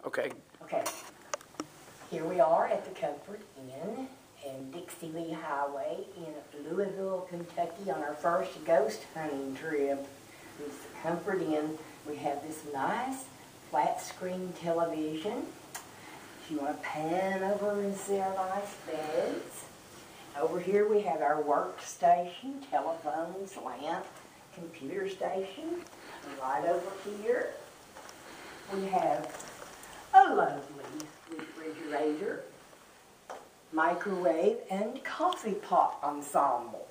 Okay. Okay. Here we are at the Comfort Inn and Dixie Lee Highway in Louisville, Kentucky on our first ghost hunting trip. This Comfort Inn, we have this nice flat screen television. If you want to pan over and see our nice beds. Over here we have our workstation, telephones, lamp, computer station. Right over here we have a lovely refrigerator, microwave, and coffee pot ensemble.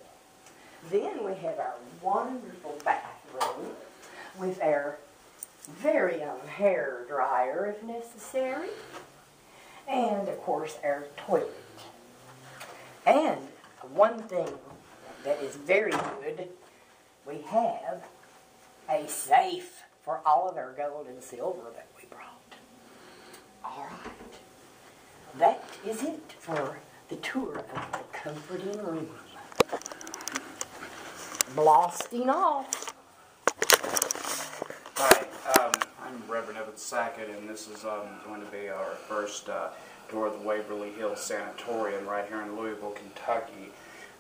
Then we have our wonderful bathroom with our very own hair dryer if necessary, and of course our toilet. And one thing that is very good, we have a safe for all of our gold and silver that we brought. All right. That is it for the tour of the comforting room. Blasting off. Hi, I'm Reverend Evan Sackett, and this is going to be our first tour of the Waverly Hills Sanatorium right here in Louisville, Kentucky.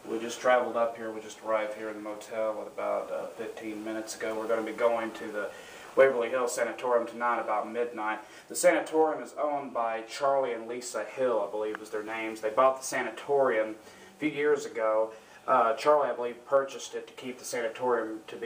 We just traveled up here. We just arrived here in the motel about 15 minutes ago. We're going to be going to the Waverly Hills Sanatorium tonight about midnight. The Sanatorium is owned by Charlie and Lisa Hill, I believe is their names. They bought the Sanatorium a few years ago. Charlie, I believe, purchased it to keep the Sanatorium to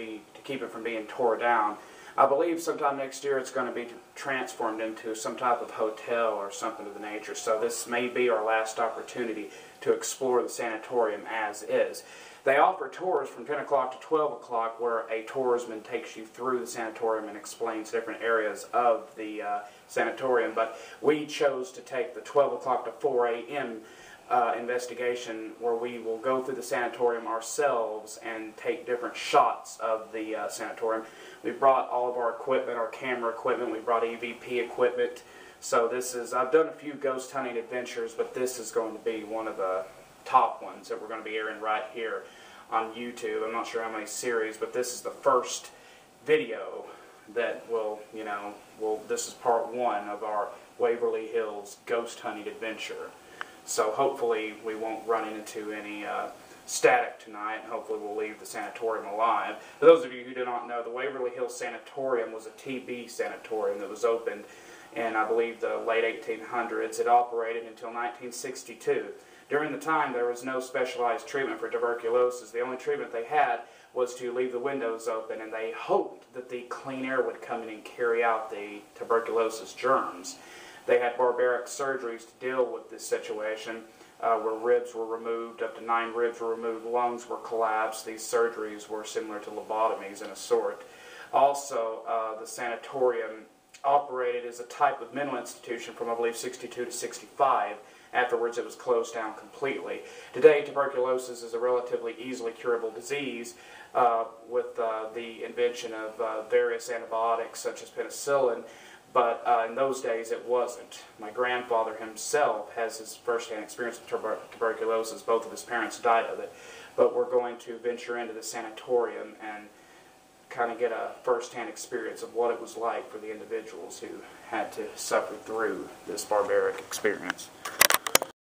keep it from being tore down. I believe sometime next year it's going to be transformed into some type of hotel or something of the nature. So this may be our last opportunity to explore the Sanatorium as is. They offer tours from 10 o'clock to 12 o'clock where a tourisman takes you through the Sanatorium and explains different areas of the Sanatorium. But we chose to take the 12 o'clock to 4 a.m. Investigation where we will go through the Sanatorium ourselves and take different shots of the Sanatorium. We brought all of our equipment, our camera equipment, we brought EVP equipment. So this is, I've done a few ghost hunting adventures, but this is going to be one of the top ones that we're going to be airing right here on YouTube. I'm not sure how many series, but this is the first video that will, this is part one of our Waverly Hills ghost hunting adventure. So hopefully we won't run into any static tonight, and hopefully we'll leave the Sanatorium alive. For those of you who do not know, the Waverly Hills Sanatorium was a TB sanatorium that was opened in, I believe, the late 1800s. It operated until 1962. During the time, there was no specialized treatment for tuberculosis. The only treatment they had was to leave the windows open, and they hoped that the clean air would come in and carry out the tuberculosis germs. They had barbaric surgeries to deal with this situation, where ribs were removed, up to 9 ribs were removed, lungs were collapsed. These surgeries were similar to lobotomies in a sort. Also, the Sanatorium operated as a type of mental institution from, I believe, 62 to 65. Afterwards, it was closed down completely. Today, tuberculosis is a relatively easily curable disease with the invention of various antibiotics such as penicillin. But in those days, it wasn't. My grandfather himself has his first-hand experience with tuberculosis. Both of his parents died of it. But we're going to venture into the Sanatorium and kind of get a first-hand experience of what it was like for the individuals who had to suffer through this barbaric experience.